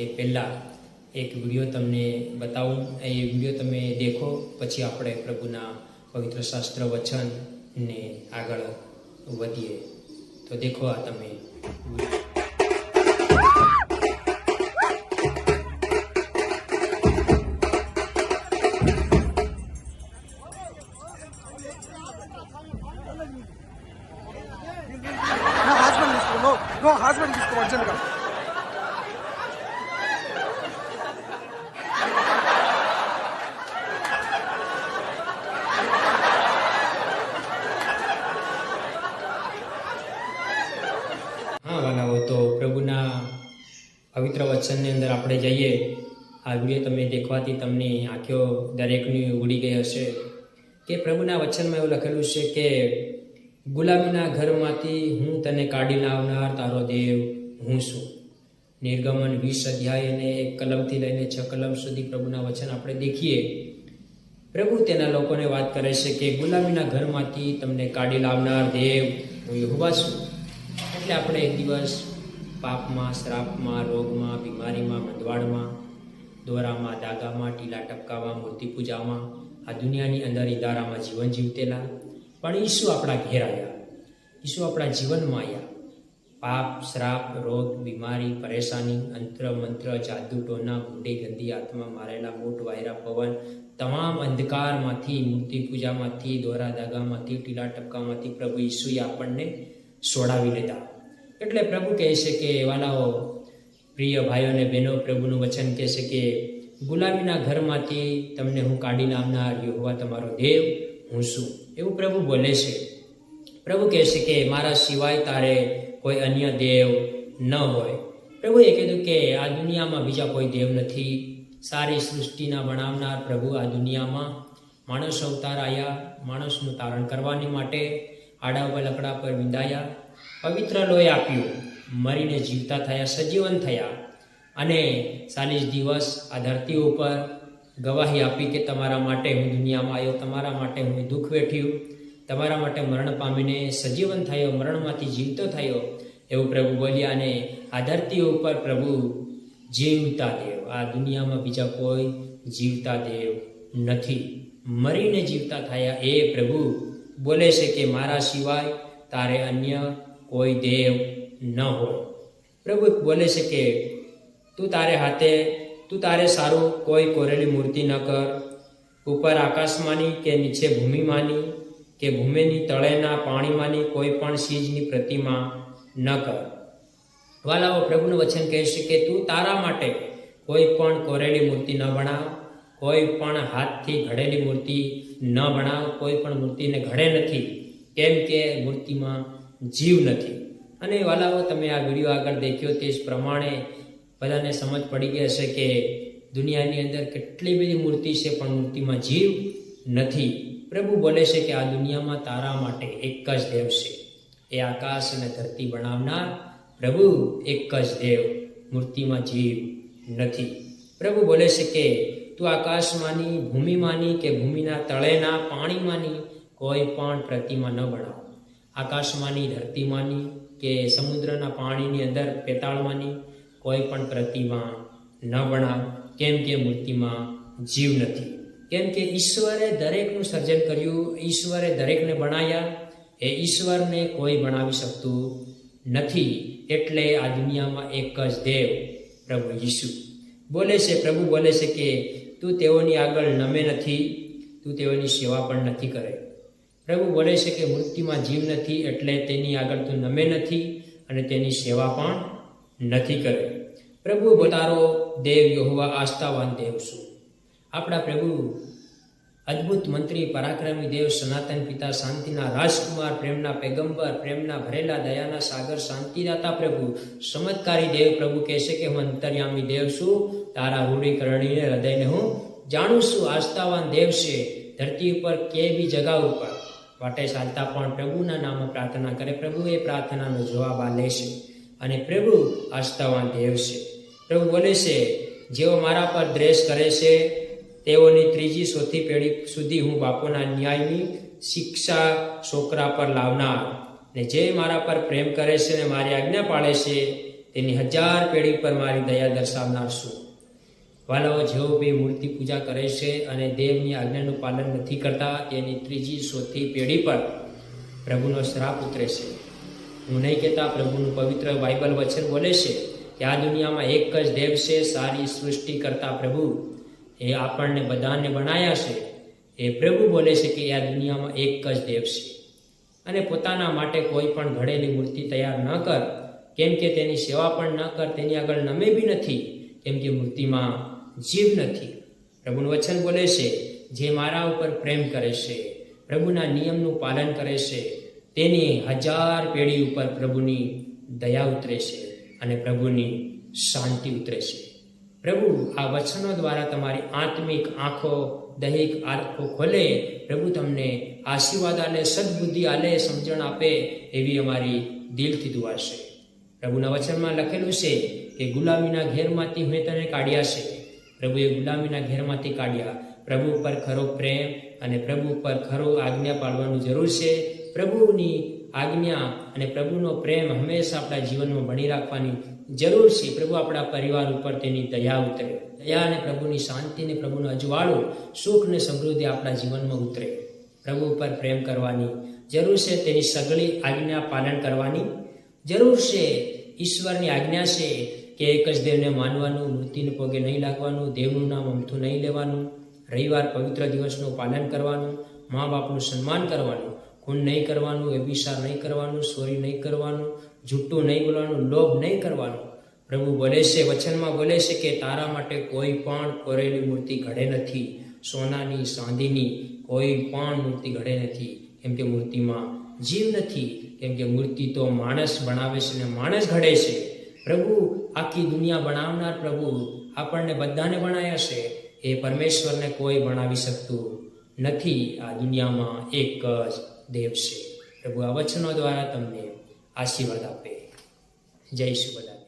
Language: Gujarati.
એ પહેલાં એક વિડીયો તમને બતાવું. એ વિડીયો તમે દેખો, પછી આપણે પ્રભુના પવિત્ર શાસ્ત્ર વચનને આગળ વધીએ. તો દેખો આ તમે No, husband తీసుకో అర్జెంట్గా. હા વાલાઓ, તો પ્રભુના પવિત્ર વચનની અંદર આપણે જઈએ. આ વિડીયો તમે દેખવાથી તમને આંખો દરેકની ઉડી ગઈ હશે કે પ્રભુના વચનમાં એવું લખેલું છે કે ગુલામીના ઘરમાંથી હું તને કાઢી લાવનાર તારો દેવ હું છું. નિર્ગમન 20 અધ્યાય અને 1 કલમથી લઈને 6 કલમ સુધી પ્રભુના વચન આપણે દેખીએ. પ્રભુ તેના લોકોને વાત કરે છે કે ગુલામીના ઘરમાંથી તમને કાઢી લાવનાર દેવ હું યહોવા છું. એટલે આપણે એક દિવસ પાપમાં, શ્રાપમાં, રોગમાં, બીમારીમાં, મંદવાડમાં, દોરામાં, દાગામાં, ટીલા ટપકામાં, મૂર્તિ પૂજામાં, આ દુનિયાની અંદર ઇદારામાં જીવન જીવતેલા. પણ ઈસુ આપણા ઘેર આવ્યા, ઈસુ આપણા જીવનમાં આવ્યા. પાપ, શ્રાપ, રોગ, બીમારી, પરેશાની, અંત્ર મંત્ર, જાદુ ટોના, ભૂંડી ગંદી આત્મા, મારેલા મૂઠ, વાયરા પવન, તમામ અંધકારમાંથી, મૂર્તિ પૂજામાંથી, દોરા દાગામાંથી, ટીલા ટપકામાંથી પ્રભુ ઈસુએ આપણને છોડાવી લીધા. એટલે પ્રભુ કહે છે કે વાલાઓ, પ્રિય ભાઈઓ અને બહેનો, પ્રભુનું વચન કહે છે કે ગુલામીના ઘરમાંથી તમને હું કાઢી લાવનાર યહોવા તમારો દેવ હું છું. એવું પ્રભુ બોલે છે. પ્રભુ કહે છે કે મારા સિવાય તારે કોઈ અન્ય દેવ ન હોય. પ્રભુએ કીધું કે આ દુનિયામાં બીજા કોઈ દેવ નથી. સારી સૃષ્ટિના બનાવનાર પ્રભુ આ દુનિયામાં માણસ અવતાર આવ્યા, માણસનું તારણ કરવાની માટે. આડા ઉપર લકડા પર વિંધાયા, પવિત્ર લોહી આપ્યું, મરીને જીવતા થયા, સજીવન થયા, અને 40 દિવસ આ ધરતી ઉપર ગવાહી આપી કે તમારા માટે હું દુનિયામાં આવ્યો, તમારા માટે હું દુઃખ વેઠ્યું, તમારા માટે મરણ પામીને સજીવન થયો, મરણમાંથી જીવતો થયો, એવું પ્રભુ બોલ્યા. અને આ ધરતી ઉપર પ્રભુ જીવતા દેવ, આ દુનિયામાં બીજા કોઈ જીવતા દેવ નથી. મરીને જીવતા થયા એ પ્રભુ બોલે છે કે મારા સિવાય તારે અન્ય કોઈ દેવ ન હોય. પ્રભુ બોલે છે કે તું તારે સારું કોઈ કોરેલી મૂર્તિ ન કર. ઉપર આકાશમાંની કે નીચે ભૂમિમાંની કે ભૂમિની તળેના પાણીમાંની કોઈ પણ ચીજની પ્રતિમા ન કર. વાલાઓ, પ્રભુનું વચન કહે છે કે તું તારા માટે કોઈ પણ કોરેલી મૂર્તિ ન બનાવ, કોઈ પણ હાથથી ઘડેલી મૂર્તિ ન બનાવ. કોઈ પણ મૂર્તિને ઘડે નથી, કેમ કે મૂર્તિમાં જીવ નથી. અને વાલાઓ, તમે આ વિડીયો આગળ દેખ્યો તે જ પ્રમાણે બધાને સમજ પડી ગઈ હશે કે દુનિયાની અંદર કેટલી બધી મૂર્તિ છે પણ મૂર્તિમાં જીવ નથી. પ્રભુ બોલે છે કે આ દુનિયામાં તારા માટે એક જ દેવ છે. એ આકાશ અને ધરતી બનાવનાર પ્રભુ એક જ દેવ, મૂર્તિમાં જીવ નથી. પ્રભુ બોલે છે કે તું આકાશમાંની, ભૂમિમાંની કે ભૂમિના તળેના પાણીમાંની કોઈ પણ પ્રતિમા ન બનાવ. આકાશમાંની, ધરતીમાંની કે સમુદ્રના પાણીની અંદર પેતાળમાંની કોઈ પણ પ્રતિમા ન બનાવ, કેમ કે મૂર્તિમાં જીવ નથી. કેમ કે ઈશ્વરે દરેકનું સર્જન કર્યું, ઈશ્વરે દરેકને બનાવ્યા. એ ઈશ્વરને કોઈ બનાવી શકતું નથી. એટલે આ દુનિયામાં એક જ દેવ પ્રભુ ઈસુ બોલે છે. પ્રભુ બોલે છે કે તું તેઓની આગળ નમે નથી, તું તેઓની સેવા પણ નથી કરે. પ્રભુ બોલે છે કે મૂર્તિમાં જીવ નથી, એટલે તેની આગળ તું નમે નથી અને તેની સેવા પણ નથી કરે. પ્રભુ તારો દેવ યહોવા આસ્થાવાન દેવ છું. આપણા પ્રભુ અદ્ભુત મંત્રી, પરાક્રમી દેવ, સનાતન પિતા, શાંતિના રાજકુમાર, પ્રેમના પૈગંબર, પ્રેમના ભરેલા, દયાના સાગર, શાંતિદાતા પ્રભુ, ચમત્કારી દેવ પ્રભુ કહે છે કે હું અંતર્યામી દેવ છું. તારા રૂઢીકરણીને હૃદયને હું જાણું છું. આસ્થાવાન દેવ છે. ધરતી ઉપર કે બી જગા ઉપર વાટે ચાલતા પણ પ્રભુના નામે પ્રાર્થના કરે, પ્રભુ એ પ્રાર્થનાનો જવાબ આ લે છે. અને પ્રભુ આસ્થાવાન દેવ છે. પ્રભુ બોલે છે જેઓ મારા પર દ્વેષ કરે છે તેઓની 3જી 4થી પેઢી સુધી હું બાપોના ન્યાયની શિક્ષા છોકરા પર લાવનાર. ને જે મારા પર પ્રેમ કરે છે ને મારી આજ્ઞા પાળે છે તેની 1000 પેઢી પર મારી દયા દર્શાવનાર છું. વાલાઓ, જેઓ બે મૂર્તિ પૂજા કરે છે અને દેવની આજ્ઞાનું પાલન નથી કરતા, તેની 3જી 4થી પેઢી પર પ્રભુનો શ્રાપ ઉતરે છે. હું નહીં કહેતા, પ્રભુનું પવિત્ર બાઇબલ વચન બોલે છે કે આ દુનિયામાં એક જ દેવ છે. સારી સૃષ્ટિ કરતા પ્રભુ એ આપણને બધાને બનાવ્યા છે. એ પ્રભુ બોલે છે કે આ દુનિયામાં એક જ દેવ છે અને પોતાના માટે કોઈ પણ ઘડેલી મૂર્તિ તૈયાર ન કર, કેમ કે તેની સેવા પણ ન કર, તેની આગળ નમે બી નથી, કેમ કે મૂર્તિમાં જીવ નથી. પ્રભુનું વચન બોલે છે, જે મારા ઉપર પ્રેમ કરે છે, પ્રભુના નિયમનું પાલન કરે છે, તેની 1000 પેઢી ઉપર પ્રભુની દયા ઉતરે છે અને પ્રભુની શાંતિ ઉતરે છે. પ્રભુ આ વચનો દ્વારા તમારી આત્મિક આંખો, દૈહિક આંખો ખોલે. પ્રભુ તમને આશીર્વાદ આલે, સદબુદ્ધિ આલે, સમજણ આપે, એવી અમારી દિલથી દુઆ છે. પ્રભુના વચનમાં લખેલું છે કે ગુલામીના ઘેરમાંથી મેં તને કાઢ્યા છે. પ્રભુએ ગુલામીના ઘેરમાંથી કાઢ્યા. પ્રભુ ઉપર ખરો પ્રેમ અને પ્રભુ ઉપર ખરો આજ્ઞા પાળવાની જરૂર છે. પ્રભુની આજ્ઞા અને પ્રભુનો પ્રેમ હંમેશા આપણા જીવનમાં બની રાખવાની જરૂર છે. પ્રભુ આપણા પરિવાર ઉપર તેની દયા ઉતરે. દયા અને પ્રભુની શાંતિ ને પ્રભુનું અજવાળું સુખ ને સમૃદ્ધિ આપણા જીવનમાં ઉતરે. પ્રભુ ઉપર પ્રેમ કરવાની જરૂર છે. તેની સગળી આજ્ઞા પાલન કરવાની જરૂર છે. ઈશ્વરની આજ્ઞા છે કે એક જ દેવને માનવાનું, મૂર્તિને પગે નહીં લાગવાનું, દેવનું નામ અમથું નહીં લેવાનું, રવિવાર પવિત્ર દિવસનું પાલન કરવાનું, મા બાપનું સન્માન કરવાનું, ખૂન નહીં કરવાનું, વ્યભિચાર નહીં કરવાનું, ચોરી નહીં કરવાનું, જૂઠું નહીં બોલવાનું, લોભ નહીં કરવાનું. પ્રભુ બોલે છે, વચનમાં બોલે છે કે તારા માટે કોઈ પણ કોરેલી મૂર્તિ ઘડે નથી. સોનાની, ચાંદીની કોઈ પણ મૂર્તિ ઘડે નથી, કેમ કે મૂર્તિમાં જીવ નથી. કેમ કે મૂર્તિ તો માણસ બનાવે છે ને માણસ ઘડે છે. પ્રભુ આખી દુનિયા બનાવનાર પ્રભુ આપણને બધાને બનાવ્યા છે. એ પરમેશ્વરને કોઈ બનાવી શકતું નથી. આ દુનિયામાં એક જ દેવ છે. પ્રભુ આ વચનો દ્વારા તમને આશીર્વાદ આપે. જય શ્રી બધા.